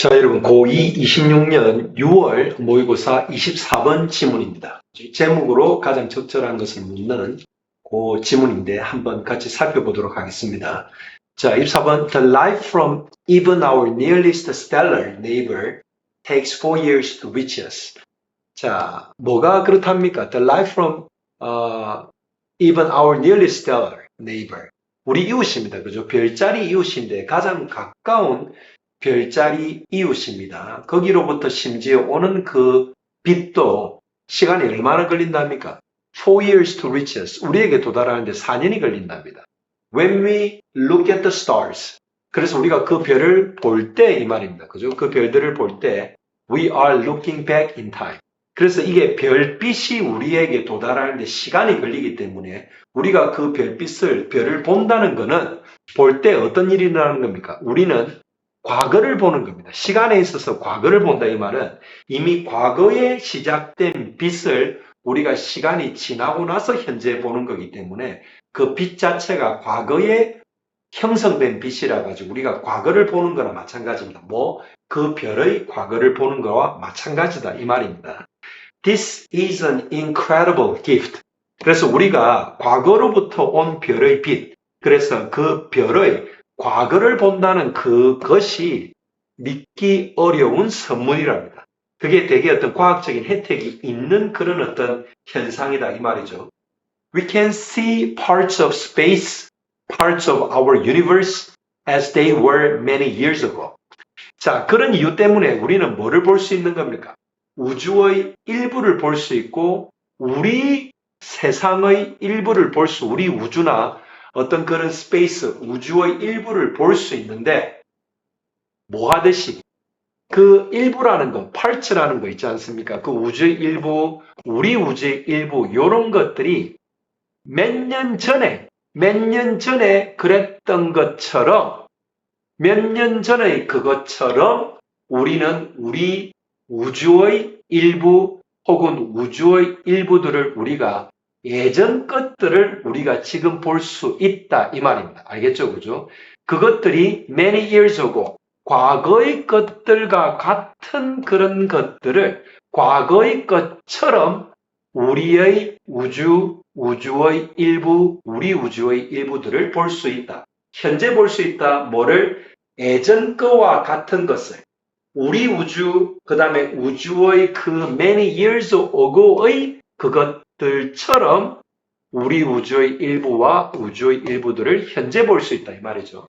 자, 여러분, 고2 26년 6월 모의고사 24번 지문입니다. 제목으로 가장 적절한 것을 묻는 그 지문인데 한번 같이 살펴보도록 하겠습니다. 자, 24번. The life from even our nearest stellar neighbor takes 4 years to reach us. 자, 뭐가 그렇답니까? The life from even our nearest stellar neighbor. 우리 이웃입니다. 그죠? 별자리 이웃인데 가장 가까운 별자리 이웃입니다. 거기로부터 심지어 오는 그 빛도 시간이 얼마나 걸린답니까? 4 years to reach us. 우리에게 도달하는데 4년이 걸린답니다. When we look at the stars. 그래서 우리가 그 별을 볼 때 이 말입니다. 그죠? 그 별들을 볼 때 we are looking back in time. 그래서 이게 별빛이 우리에게 도달하는데 시간이 걸리기 때문에 우리가 그 별을 본다는 것은 볼 때 어떤 일이 일어나는 겁니까? 우리는 과거를 보는 겁니다. 시간에 있어서 과거를 본다 이 말은 이미 과거에 시작된 빛을 우리가 시간이 지나고 나서 현재 보는 거기 때문에 그 빛 자체가 과거에 형성된 빛이라 가지고 우리가 과거를 보는 거나 마찬가지입니다. 그 별의 과거를 보는 거와 마찬가지다 이 말입니다. This is an incredible gift. 그래서 우리가 과거로부터 온 별의 빛, 그래서 그 별의 과거를 본다는 그것이 믿기 어려운 선물이랍니다. 그게 되게 어떤 과학적인 혜택이 있는 그런 어떤 현상이다 이 말이죠. We can see parts of space, parts of our universe as they were many years ago. 자, 그런 이유 때문에 우리는 뭐를 볼 수 있는 겁니까? 우주의 일부를 볼 수 있고 우리 세상의 일부를 우리 우주나 어떤 그런 스페이스, 우주의 일부를 볼 수 있는데 뭐 하듯이 그 일부라는 거, parts라는 거 있지 않습니까? 그 우주의 일부, 우리 우주의 일부 이런 것들이 몇 년 전에 그랬던 것처럼 몇 년 전의 그것처럼 우리는 우리 우주의 일부 혹은 우주의 일부들을 우리가 예전 것들을 우리가 지금 볼 수 있다 이 말입니다. 알겠죠? 그죠? 그것들이 many years ago 과거의 것들과 같은 그런 것들을 과거의 것처럼 우리의 우주의 일부, 우리 우주의 일부들을 볼 수 있다. 현재 볼 수 있다. 뭐를? 예전 거와 같은 것을. 우리 우주, 그 다음에 우주의 그 many years ago의 그것들처럼 우리 우주의 일부와 우주의 일부들을 현재 볼 수 있다 이 말이죠.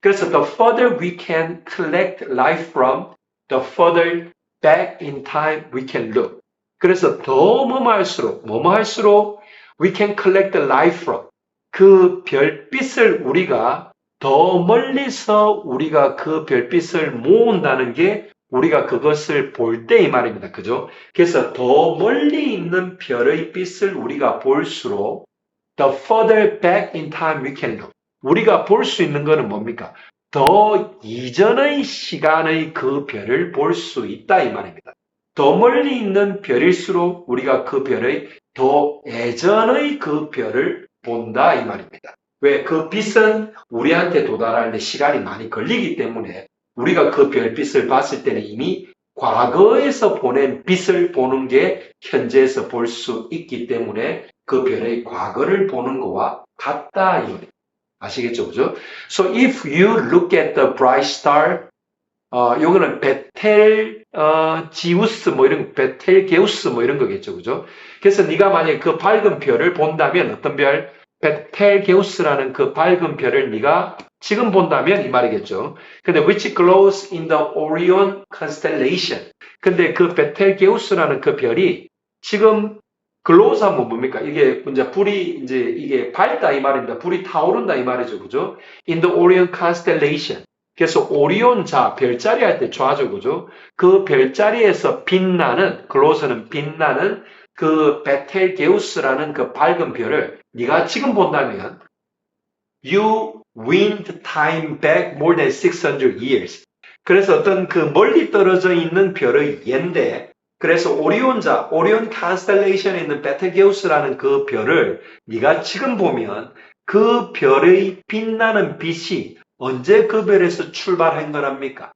그래서 the further we can collect life from, the further back in time we can look. 그래서 더 할수록 we can collect the life from 그 별빛을 우리가 더 멀리서 우리가 그 별빛을 모은다는 게 우리가 그것을 볼 때 이 말입니다. 그죠? 그래서 더 멀리 있는 별의 빛을 우리가 볼수록 the further back in time we can look. 우리가 볼 수 있는 것은 뭡니까? 더 이전의 시간의 그 별을 볼 수 있다 이 말입니다. 더 멀리 있는 별일수록 우리가 그 별의 더 예전의 그 별을 본다 이 말입니다. 왜? 그 빛은 우리한테 도달하는데 시간이 많이 걸리기 때문에 우리가 그 별빛을 봤을 때는 이미 과거에서 보낸 빛을 보는 게 현재에서 볼 수 있기 때문에 그 별의 과거를 보는 거와 같다 이 말입니다. 아시겠죠? 그죠? So if you look at the bright star, 요거는 지우스 베텔게우스 이런 거겠죠. 그죠? 그래서 네가 만약에 그 밝은 별을 본다면 어떤 별? 베텔게우스라는 그 밝은 별을 네가 지금 본다면 이 말이겠죠. 근데 which glows in the Orion constellation. 근데 그 베텔게우스라는 그 별이 지금 글로우스 하면 뭡니까? 이게 이제 불이 이게 밝다 이 말입니다. 불이 타오른다 이 말이죠. 그죠? In the Orion constellation. 그래서 오리온 별자리 할 때 좋아하죠. 그죠? 그 별자리에서 글로우스는 빛나는 그 베텔게우스라는 그 밝은 별을 네가 지금 본다면 you wind time back more than 600 years. 그래서 어떤 그 멀리 떨어져 있는 별의 예인데 그래서 오리온 컨스텔레이션에 있는 베텔게우스라는 그 별을 네가 지금 보면 그 별의 빛나는 빛이 언제 그 별에서 출발한 거랍니까?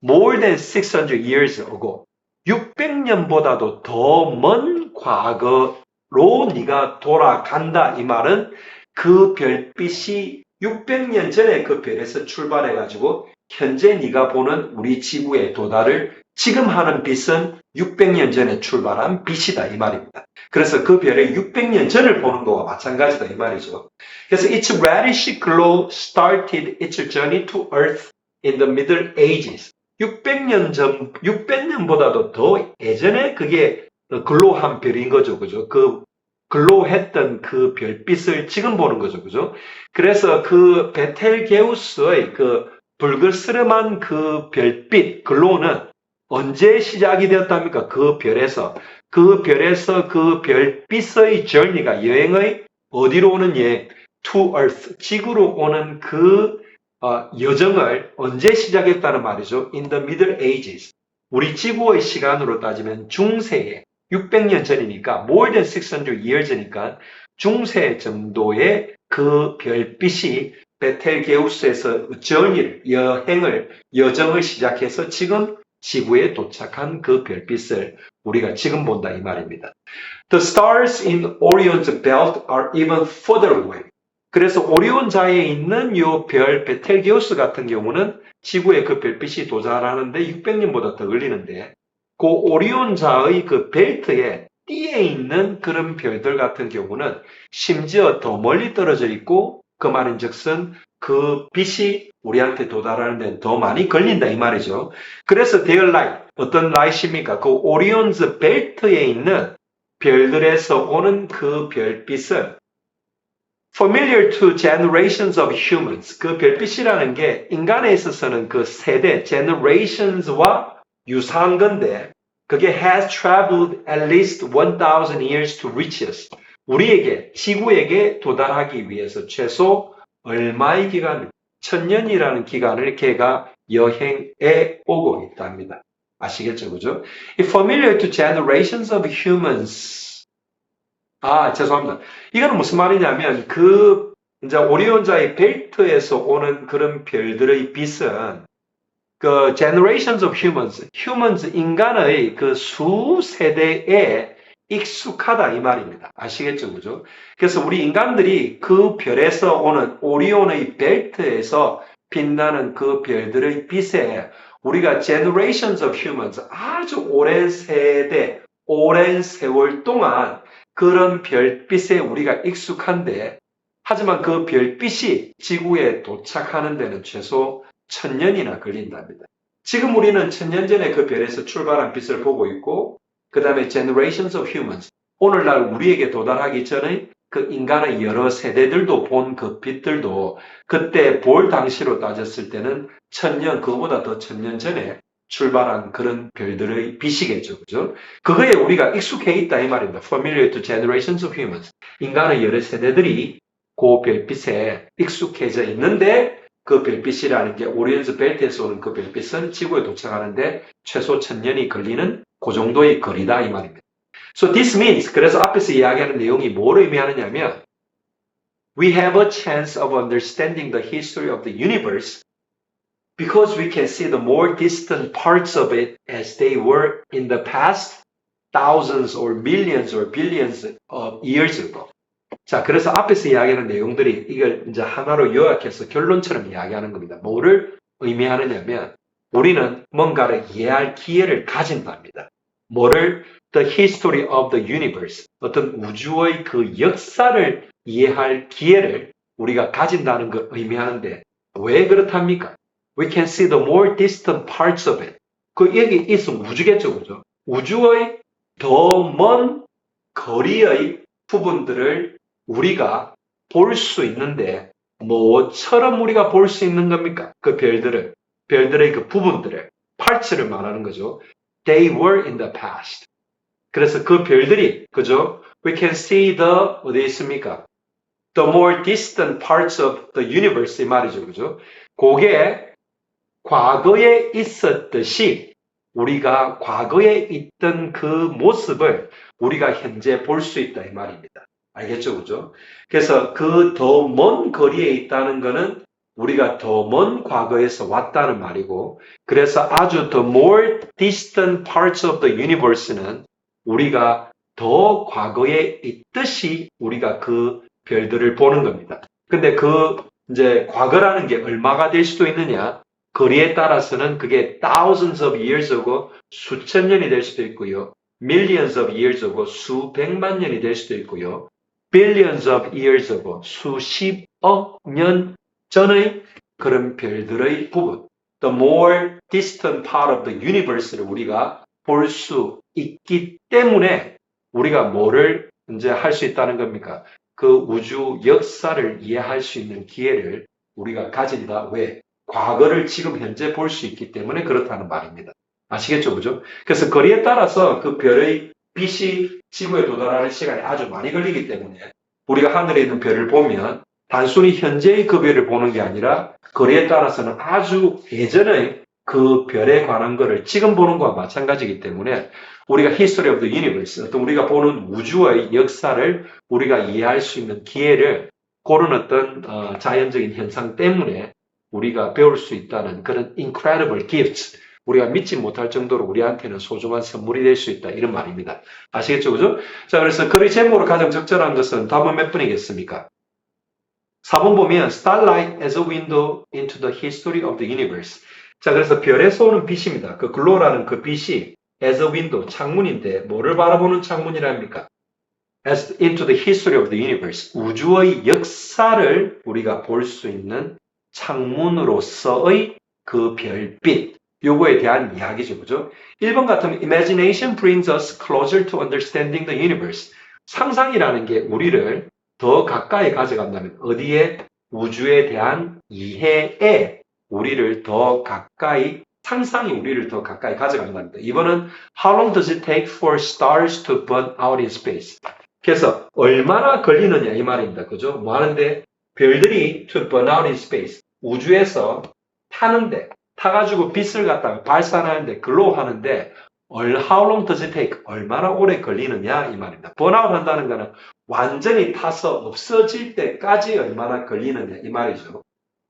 more than 600 years ago. 600년보다도 더 먼 과거로 네가 돌아간다. 이 말은 그 별빛이 600년 전에 그 별에서 출발해가지고 현재 네가 보는 우리 지구의 도달을 지금 하는 빛은 600년 전에 출발한 빛이다. 이 말입니다. 그래서 그 별의 600년 전을 보는 거와 마찬가지다. 이 말이죠. 그래서 its reddish glow started its journey to Earth in the Middle Ages. 600년 전, 600년보다도 더 예전에 그게 글로우한 별인 거죠. 그죠? 그 글로우했던 그 별빛을 지금 보는 거죠. 그죠? 그래서 그 베텔게우스의 그 불그스름한 그 별빛, 글로우는 언제 시작이 되었답니까? 그 별에서. 그 별에서 그 별빛의 journey가 여행의 어디로 오는 여행? To Earth. 지구로 오는 그 여정을 언제 시작했다는 말이죠? In the Middle Ages. 우리 지구의 시간으로 따지면 중세에 600년 전이니까 more than 600 years니까 중세 정도의 그 별빛이 베텔게우스에서 여정을 시작해서 지금 지구에 도착한 그 별빛을 우리가 지금 본다 이 말입니다. The stars in Orion's belt are even further away. 그래서 오리온자에 있는 이 별 베텔게우스 같은 경우는 지구에 그 별빛이 도달하는데 600년보다 더 걸리는데 그 오리온자의 그 벨트에 띠에 있는 그런 별들 같은 경우는 심지어 더 멀리 떨어져 있고 그 말인즉슨 그 빛이 우리한테 도달하는 데는 더 많이 걸린다 이 말이죠. 그래서 their light, 어떤 light입니까? 그 오리온즈 벨트에 있는 별들에서 오는 그 별빛은 familiar to generations of humans. 그 별빛이라는 게 인간에 있어서는 그 세대, generations와 유사한 건데 그게 has traveled at least 1000 years to reach us. 우리에게, 지구에게 도달하기 위해서 최소 얼마의 기간, 1000년이라는 기간을 걔가 여행해 오고 있답니다. 아시겠죠? 그죠? Familiar to generations of humans. 죄송합니다. 이거는 무슨 말이냐면, 이제 오리온자의 벨트에서 오는 그런 별들의 빛은, generations of humans, 인간의 그 수세대에 익숙하다, 이 말입니다. 아시겠죠? 그죠? 그래서 우리 인간들이 그 별에서 오는 오리온의 벨트에서 빛나는 그 별들의 빛에 우리가 generations of humans, 아주 오랜 세대, 오랜 세월 동안 그런 별빛에 우리가 익숙한데, 하지만 그 별빛이 지구에 도착하는 데는 최소 1000년이나 걸린답니다. 지금 우리는 1000년 전에 그 별에서 출발한 빛을 보고 있고, 그 다음에 generations of humans, 오늘날 우리에게 도달하기 전에 그 인간의 여러 세대들도 본 그 빛들도 그때 볼 당시로 따졌을 때는 1000년, 그거보다 더 1000년 전에 출발한 그런 별들의 빛이겠죠. 그죠? 그거에 우리가 익숙해 있다 이 말입니다. Familiar to generations of humans. 인간의 여러 세대들이 그 별빛에 익숙해져 있는데 그 별빛이라는 게 오리온즈 벨트에서 오는 그 별빛은 지구에 도착하는데 최소 1000년이 걸리는 그 정도의 거리다 이 말입니다. So this means, 그래서 앞에서 이야기하는 내용이 뭘 의미하느냐면 We have a chance of understanding the history of the universe because we can see the more distant parts of it as they were in the past thousands or millions or billions of years ago. 자, 그래서 앞에서 이야기하는 내용들이 이걸 이제 하나로 요약해서 결론처럼 이야기하는 겁니다. 뭐를 의미하느냐면 우리는 뭔가를 이해할 기회를 가진답니다. 뭐를? The history of the universe. 어떤 우주의 그 역사를 이해할 기회를 우리가 가진다는 걸 의미하는데 왜 그렇답니까? We can see the more distant parts of it. 그 여기 있으면 우주겠죠, 그죠? 우주의 더 먼 거리의 부분들을 우리가 볼 수 있는데 뭐처럼 우리가 볼 수 있는 겁니까? 그 별들의 그 부분들을, parts를 말하는 거죠. They were in the past. 그래서 그 별들이, 그죠? We can see 어디에 있습니까? The more distant parts of the universe 이 말이죠, 그죠? 그게 과거에 있었듯이 우리가 과거에 있던 그 모습을 우리가 현재 볼 수 있다 이 말입니다. 알겠죠, 그죠? 그래서 그 더 먼 거리에 있다는 거는 우리가 더 먼 과거에서 왔다는 말이고, 그래서 아주 the more distant parts of the universe는 우리가 더 과거에 있듯이 우리가 그 별들을 보는 겁니다. 근데 이제 과거라는 게 얼마가 될 수도 있느냐? 거리에 따라서는 그게 thousands of years고 수천 년이 될 수도 있고요. millions of years고 수백만 년이 될 수도 있고요. billions of years고 수십억 년 전의 그런 별들의 부분, the more distant part of the universe를 우리가 볼 수 있기 때문에 우리가 뭐를 이제 할 수 있다는 겁니까? 그 우주 역사를 이해할 수 있는 기회를 우리가 가진다. 왜? 과거를 지금 현재 볼 수 있기 때문에 그렇다는 말입니다. 아시겠죠? 그죠? 그래서 거리에 따라서 그 별의 빛이 지구에 도달하는 시간이 아주 많이 걸리기 때문에 우리가 하늘에 있는 별을 보면 단순히 현재의 그 별을 보는 게 아니라 거리에 따라서는 아주 예전의 그 별에 관한 거를 지금 보는 것과 마찬가지이기 때문에 우리가 History of the Universe, 어떤 우리가 보는 우주의 역사를 우리가 이해할 수 있는 기회를 그런 어떤 자연적인 현상 때문에 우리가 배울 수 있다는 그런 incredible gifts, 우리가 믿지 못할 정도로 우리한테는 소중한 선물이 될 수 있다 이런 말입니다. 아시겠죠? 그죠? 자, 그래서 글의 제목으로 가장 적절한 것은 답은 몇 번이겠습니까? 4번 보면 Starlight as a window into the history of the universe. 자, 그래서 별에서 오는 빛입니다. 그 글로라는 그 빛이 as a window, 창문인데 뭐를 바라보는 창문이랍니까? As into the history of the universe. 우주의 역사를 우리가 볼 수 있는 창문으로서의 그 별빛. 요거에 대한 이야기죠. 그죠? 1번 같으면 Imagination brings us closer to understanding the universe. 상상이라는 게 우리를 더 가까이 가져간다면 어디에? 우주에 대한 이해에 우리를 더 가까이, 상상이 우리를 더 가까이 가져간답니다. 이번은 How long does it take for stars to burn out in space? 그래서 얼마나 걸리느냐 이 말입니다. 그죠? 뭐 하는데? 별들이 to burn out in space. 우주에서 타가지고 빛을 갖다가 발산하는데, 글로우하는데 how long does it take? 얼마나 오래 걸리느냐 이 말입니다. 번아웃 한다는 거는 완전히 타서 없어질 때까지 얼마나 걸리느냐 이 말이죠.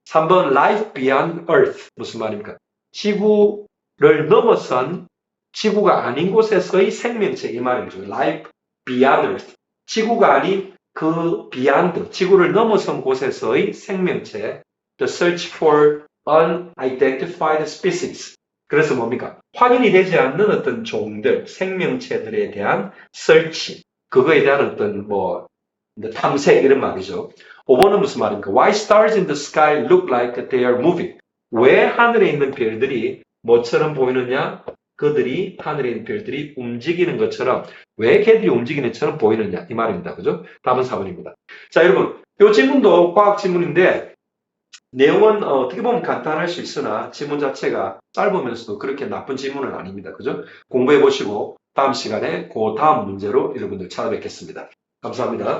3번 life beyond earth 무슨 말입니까? 지구를 넘어선 지구가 아닌 곳에서의 생명체 이 말이죠. life beyond earth. 지구가 아닌 그 beyond, 지구를 넘어선 곳에서의 생명체. the search for unidentified species. 그래서 뭡니까? 확인이 되지 않는 어떤 종들, 생명체들에 대한 search, 그거에 대한 어떤 탐색 이런 말이죠. 5번은 무슨 말입니까? Why stars in the sky look like they are moving? 왜 하늘에 있는 별들이 뭐처럼 보이느냐? 그들이 하늘에 있는 별들이 움직이는 것처럼, 왜 걔들이 움직이는 것처럼 보이느냐? 이 말입니다. 그죠? 답은 4번입니다. 자, 여러분, 이 질문도 과학 질문인데 내용은 어떻게 보면 간단할 수 있으나 지문 자체가 짧으면서도 그렇게 나쁜 지문은 아닙니다. 그죠? 공부해 보시고 다음 시간에 그 다음 문제로 여러분들 찾아뵙겠습니다. 감사합니다.